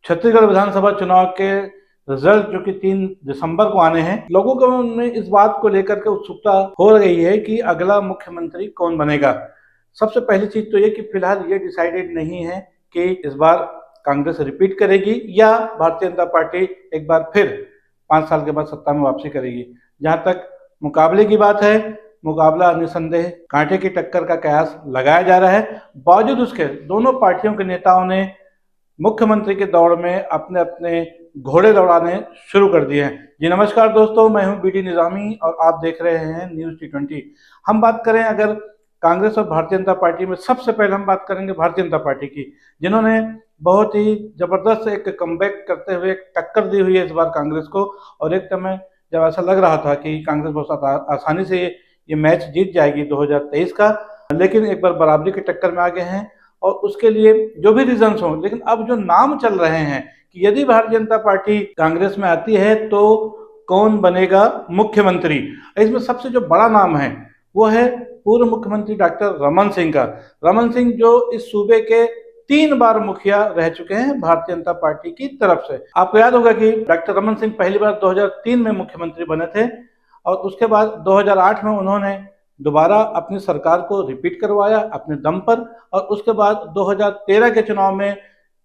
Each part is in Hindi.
छत्तीसगढ़ विधानसभा चुनाव के रिजल्ट जो कि 3 दिसंबर को आने हैं, लोगों को में इस बात को लेकर के उत्सुकता हो रही है कि अगला मुख्यमंत्री कौन बनेगा। सबसे पहली चीज तो ये कि फिलहाल ये डिसाइडेड नहीं है कि इस बार कांग्रेस रिपीट करेगी या भारतीय जनता पार्टी एक बार फिर 5 साल के बाद सत्ता में वापसी करेगी। जहां तक मुकाबले की बात है, मुकाबला निसंदेह कांटे की टक्कर का कयास लगाया जा रहा है। बावजूद उसके दोनों पार्टियों के नेताओं ने मुख्यमंत्री के दौड़ में अपने अपने घोड़े दौड़ाने शुरू कर दिए हैं। जी नमस्कार दोस्तों, मैं हूं बीडी निजामी और आप देख रहे हैं न्यूज T20। हम बात करें अगर कांग्रेस और भारतीय जनता पार्टी में, सबसे पहले हम बात करेंगे भारतीय जनता पार्टी की, जिन्होंने बहुत ही जबरदस्त एक कमबैक करते हुए एक टक्कर दी हुई है इस बार कांग्रेस को। और एक समय जब ऐसा लग रहा था कि कांग्रेस बहुत आसानी से ये मैच जीत जाएगी 2023 का, लेकिन एक बार बराबरी की टक्कर में आ गए हैं। और उसके लिए जो भी रीजंस हों, लेकिन अब जो नाम चल रहे हैं कि यदि भारतीय जनता पार्टी कांग्रेस में आती है तो कौन बनेगा मुख्यमंत्री, इसमें सबसे जो बड़ा नाम है वो है पूर्व मुख्यमंत्री डॉक्टर रमन सिंह का। रमन सिंह जो इस सूबे के 3 बार मुखिया रह चुके हैं भारतीय जनता पार्टी की तरफ से। आपको याद होगा कि डॉक्टर रमन सिंह पहली बार 2003 में मुख्यमंत्री बने थे और उसके बाद 2008 में उन्होंने दोबारा अपनी सरकार को रिपीट करवाया अपने दम पर। और उसके बाद 2013 के चुनाव में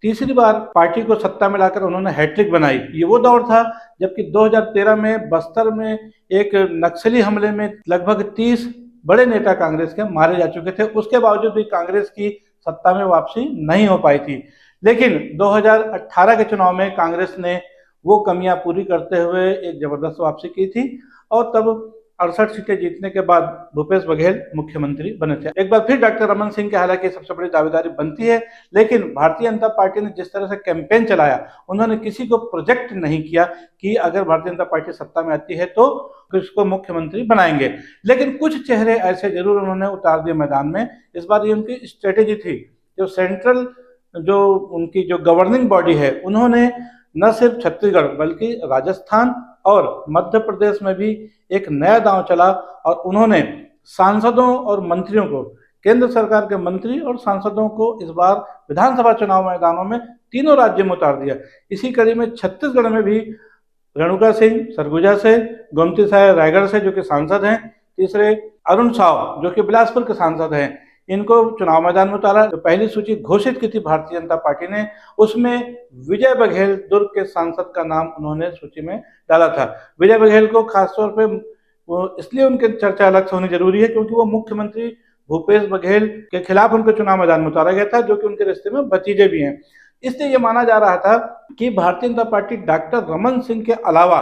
तीसरी बार पार्टी को सत्ता में लाकर उन्होंने हैट्रिक बनाई। ये वो दौर था जबकि 2013 में बस्तर में एक नक्सली हमले में लगभग 30 बड़े नेता कांग्रेस के मारे जा चुके थे। उसके बावजूद भी कांग्रेस की सत्ता में वापसी नहीं हो पाई थी। लेकिन 2018 के चुनाव में कांग्रेस ने वो कमियां पूरी करते हुए एक जबरदस्त वापसी की थी और तब 68 सीटें जीतने के बाद भूपेश बघेल मुख्यमंत्री बने थे। एक बार फिर डॉक्टर रमन सिंह के हालांकि सबसे बड़ी दावेदारी बनती है, लेकिन भारतीय जनता पार्टी ने जिस तरह से कैंपेन चलाया, उन्होंने किसी को प्रोजेक्ट नहीं किया कि अगर भारतीय जनता पार्टी सत्ता में आती है तो किसको मुख्यमंत्री बनाएंगे। लेकिन कुछ चेहरे ऐसे जरूर उन्होंने उतार दिए मैदान में। इस बार ये उनकी स्ट्रेटेजी थी। जो सेंट्रल जो उनकी जो गवर्निंग बॉडी है, उन्होंने न सिर्फ छत्तीसगढ़ बल्कि राजस्थान और मध्य प्रदेश में भी एक नया दांव चला और उन्होंने सांसदों और मंत्रियों को, केंद्र सरकार के मंत्री और सांसदों को इस बार विधानसभा चुनाव मैदानों में तीनों राज्यों में उतार दिया। इसी कड़ी में छत्तीसगढ़ में भी रेणुका सिंह सरगुजा से, गोमती साय रायगढ़ से जो कि सांसद हैं, तीसरे अरुण साव जो कि बिलासपुर के सांसद हैं, इनको चुनाव मैदान में उतारा। जो पहली सूची घोषित की थी भारतीय जनता पार्टी ने, उसमें विजय बघेल दुर्ग के सांसद का नाम उन्होंने सूची में डाला था। विजय बघेल को खासतौर पे इसलिए उनके चर्चा अलग से होनी जरूरी है क्योंकि वो मुख्यमंत्री भूपेश बघेल के खिलाफ उनको चुनाव मैदान में उतारा गया था, जो कि उनके रिश्ते में भतीजे भी हैं। इसलिए यह माना जा रहा था कि भारतीय जनता पार्टी डॉक्टर रमन सिंह के अलावा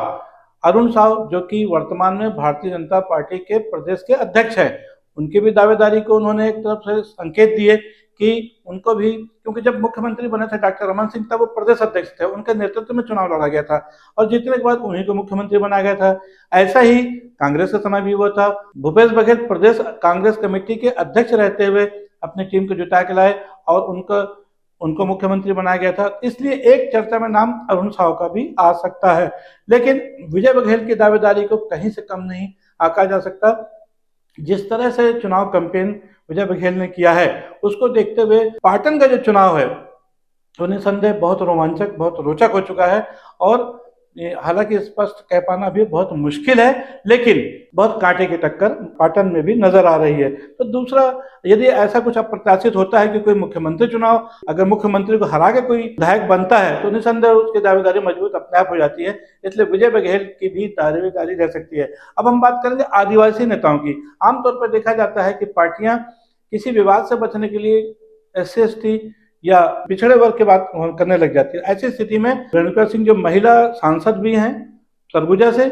अरुण साव जो कि वर्तमान में भारतीय जनता पार्टी के प्रदेश के अध्यक्ष है, उनकी भी दावेदारी को उन्होंने एक तरफ से संकेत दिए कि उनको भी, क्योंकि जब मुख्यमंत्री बने थे डॉक्टर रमन सिंह तब वो प्रदेश अध्यक्ष थे, उनके नेतृत्व में चुनाव लड़ा गया था और जीतने के बाद उन्हीं को मुख्यमंत्री बनाया गया था। ऐसा ही कांग्रेस के समय भी हुआ था। भूपेश बघेल प्रदेश कांग्रेस कमेटी के अध्यक्ष रहते हुए अपनी टीम को जुटा के लाए और उनको मुख्यमंत्री बनाया गया था। इसलिए एक चर्चा में नाम अरुण साव का भी आ सकता है, लेकिन विजय बघेल की दावेदारी को कहीं से कम नहीं आंका जा सकता। जिस तरह से चुनाव कैंपेन विजय बघेल ने किया है, उसको देखते हुए पाटन का जो चुनाव है तो निसंदेह बहुत रोमांचक, बहुत रोचक हो चुका है। और हालांकि स्पष्ट कह पाना भी बहुत मुश्किल है, लेकिन बहुत कांटे की टक्कर पाटन में भी नजर आ रही है। तो दूसरा, यदि ऐसा कुछ अप्रत्याशित होता है कि कोई मुख्यमंत्री चुनाव, अगर मुख्यमंत्री को हरा के कोई विधायक बनता है तो निसंदेह उसकी दावेदारी मजबूत अपने आप हो जाती है। इसलिए विजय बघेल की भी दावेदारी रह सकती है। अब हम बात करेंगे आदिवासी नेताओं की। आमतौर पर देखा जाता है कि पार्टियां किसी विवाद से बचने के लिए SC/ST या पिछड़े वर्ग की बात करने लग जाती है। ऐसी स्थिति में रेणुका सिंह जो महिला सांसद भी हैं सरगुजा से,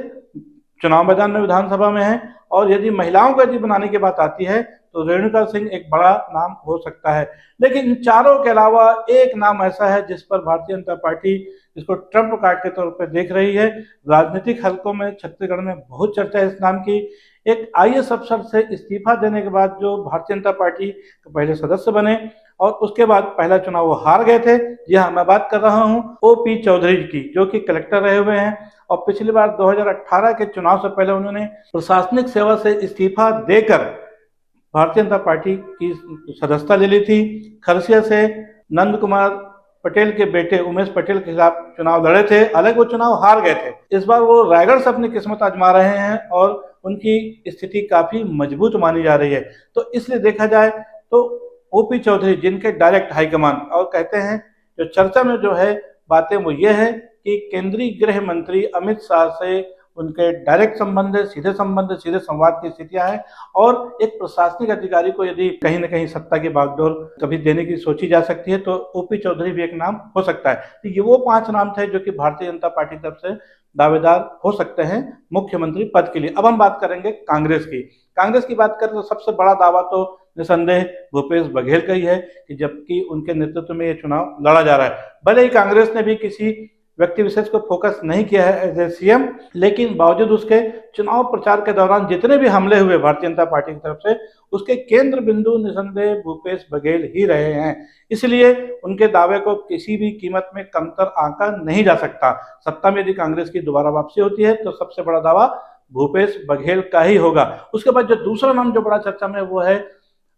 चुनाव मैदान में विधानसभा में है, और यदि महिलाओं को यदि बनाने की बात आती है तो रेणुका सिंह एक बड़ा नाम हो सकता है। लेकिन इन चारों के अलावा एक नाम ऐसा है जिस पर भारतीय जनता पार्टी इसको ट्रम्प कार्ड के तौर पर देख रही है। राजनीतिक हलकों में छत्तीसगढ़ में बहुत चर्चा है इस नाम की। एक IAS अफसर से इस्तीफा देने के बाद जो भारतीय जनता पार्टी के पहले सदस्य बने और उसके बाद पहला चुनाव वो हार गए थे। जी हाँ, मैं बात कर रहा हूँ OP चौधरी की, जो कि कलेक्टर रहे हुए हैं और पिछली बार 2018 के चुनाव से पहले उन्होंने प्रशासनिक सेवा से इस्तीफा देकर भारतीय जनता पार्टी की सदस्यता ले ली थी। खरसिया से नंद कुमार पटेल के बेटे उमेश पटेल के खिलाफ चुनाव लड़े थे, हालांकि वो चुनाव हार गए थे। इस बार वो रायगढ़ से अपनी किस्मत आजमा रहे हैं और उनकी स्थिति काफी मजबूत मानी जा रही है। तो इसलिए देखा जाए तो ओपी चौधरी, जिनके डायरेक्ट हाईकमान, और कहते हैं जो चर्चा में जो है बातें वो ये है कि केंद्रीय गृह मंत्री अमित शाह से उनके डायरेक्ट संबंध है, सीधे संबंध, सीधे संवाद की स्थितियां हैं। और एक प्रशासनिक अधिकारी को यदि कहीं ना कहीं सत्ता की बागडोर कभी देने की सोची जा सकती है तो ओपी चौधरी भी एक नाम हो सकता है। तो ये वो 5 नाम थे जो कि भारतीय जनता पार्टी की तरफ से दावेदार हो सकते हैं मुख्यमंत्री पद के लिए। अब हम बात करेंगे कांग्रेस की। कांग्रेस की बात करें तो सबसे बड़ा दावा तो निसंदेह भूपेश बघेल का ही है कि जबकि उनके नेतृत्व में ये चुनाव लड़ा जा रहा है। भले ही कांग्रेस ने भी किसी व्यक्ति विशेष को फोकस नहीं किया है एज ए सीएम, लेकिन बावजूद उसके चुनाव प्रचार के दौरान जितने भी हमले हुए भारतीय जनता पार्टी की तरफ से, उसके केंद्र बिंदु निसंदेह भूपेश बघेल ही रहे हैं। इसलिए उनके दावे को किसी भी कीमत में कमतर आंका नहीं जा सकता। सत्ता में यदि कांग्रेस की दोबारा वापसी होती है तो सबसे बड़ा दावा भूपेश बघेल का ही होगा। उसके बाद जो दूसरा नाम जो बड़ा चर्चा में वो है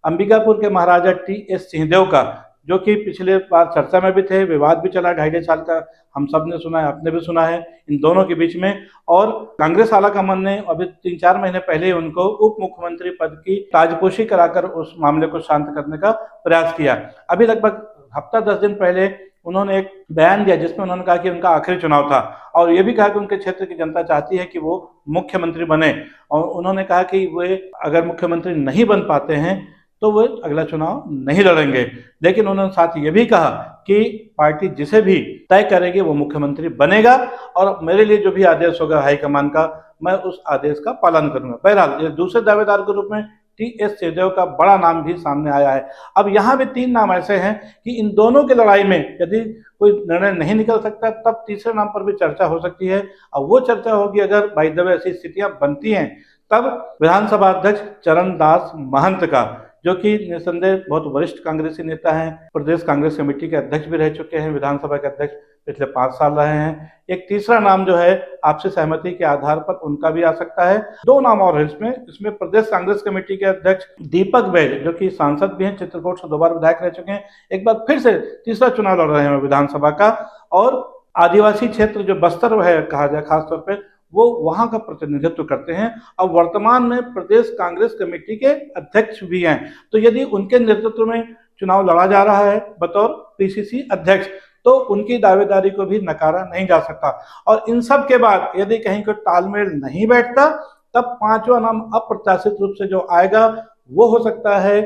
अंबिकापुर के महाराजा टी.एस. सिंहदेव का, जो कि पिछले बार चर्चा में भी थे, विवाद भी चला 2.5 साल का, हम सब ने सुना है, आपने भी सुना है, इन दोनों के बीच में। और कांग्रेस आलाकमान ने अभी 3-4 महीने पहले उनको उप मुख्यमंत्री पद की ताजपोशी कराकर उस मामले को शांत करने का प्रयास किया। अभी लगभग हफ्ता 10 दिन पहले उन्होंने एक बयान दिया जिसमें उन्होंने कहा कि उनका आखिरी चुनाव था और ये भी कहा कि उनके क्षेत्र की जनता चाहती है कि वो मुख्यमंत्री बने। और उन्होंने कहा कि वे अगर मुख्यमंत्री नहीं बन पाते हैं तो वो अगला चुनाव नहीं लड़ेंगे। लेकिन उन्होंने साथ ये भी कहा कि पार्टी जिसे भी तय करेगी वो मुख्यमंत्री बनेगा और मेरे लिए जो भी आदेश होगा हाईकमान का, मैं उस आदेश का पालन करूंगा। बहरहाल ये दूसरे दावेदार के रूप में टी.एस. सिंहदेव का बड़ा नाम भी सामने आया है। अब यहाँ भी 3 नाम ऐसे हैं कि इन दोनों की लड़ाई में यदि कोई निर्णय नहीं निकल सकता तब तीसरे नाम पर भी चर्चा हो सकती है। अब वो चर्चा होगी अगर बाय द वे ऐसी स्थितियां बनती हैं तब विधानसभा अध्यक्ष चरणदास महंत का, जो कि निसंदेह बहुत वरिष्ठ कांग्रेसी नेता हैं, प्रदेश कांग्रेस कमेटी के अध्यक्ष भी रह चुके हैं, विधानसभा के अध्यक्ष पिछले 5 साल रहे हैं। एक तीसरा नाम जो है आपसी सहमति के आधार पर उनका भी आ सकता है। 2 नाम और है इसमें प्रदेश कांग्रेस कमेटी के अध्यक्ष दीपक बैज, जो कि सांसद भी हैं, चित्रकूट से 2 बार विधायक रह चुके हैं, एक बार फिर से तीसरा चुनाव लड़ रहे हैं विधानसभा का। और आदिवासी क्षेत्र जो बस्तर है कहा जाए खासतौर पर, वो वहां का प्रतिनिधित्व करते हैं और वर्तमान में प्रदेश कांग्रेस कमेटी के अध्यक्ष भी हैं। तो यदि उनके नेतृत्व में चुनाव लड़ा जा रहा है बतौर पीसीसी अध्यक्ष तो उनकी दावेदारी को भी नकारा नहीं जा सकता। और इन सब के बाद यदि कहीं कोई तालमेल नहीं बैठता तब 5वां नाम अप्रत्याशित रूप से जो आएगा वो हो सकता है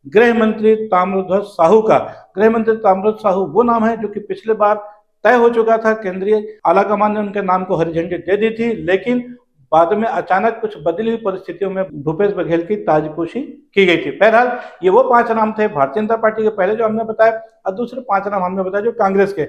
गृह मंत्री ताम्रध्वज साहू का। गृह मंत्री ताम्रध्वज साहू वो नाम है जो कि पिछले बार तय हो चुका था, केंद्रीय आलाकमान ने उनके नाम को हरी झंडी दे दी थी, लेकिन बाद में अचानक कुछ बदली हुई परिस्थितियों में भूपेश बघेल की ताजपोशी की गई थी। बहरहाल ये वो 5 नाम थे भारतीय जनता पार्टी के पहले जो हमने बताया, और दूसरे 5 नाम हमने बताया जो कांग्रेस के,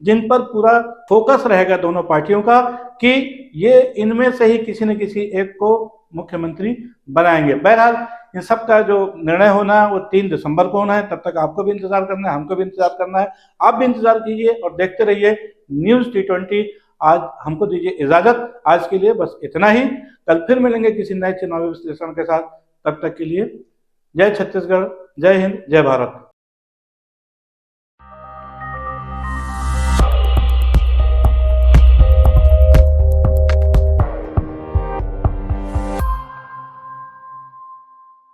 जिन पर पूरा फोकस रहेगा दोनों पार्टियों का कि ये इनमें से ही किसी न किसी एक को मुख्यमंत्री बनाएंगे। बहरहाल इन सब का जो निर्णय होना है वो 3 दिसंबर को होना है। तब तक आपको भी इंतजार करना है, हमको भी इंतजार करना है। आप भी इंतजार कीजिए और देखते रहिए न्यूज़ T20। आज हमको दीजिए इजाजत, आज के लिए बस इतना ही। कल फिर मिलेंगे किसी नए चुनावी विश्लेषण के साथ। तब तक के लिए जय छत्तीसगढ़, जय हिंद, जय भारत।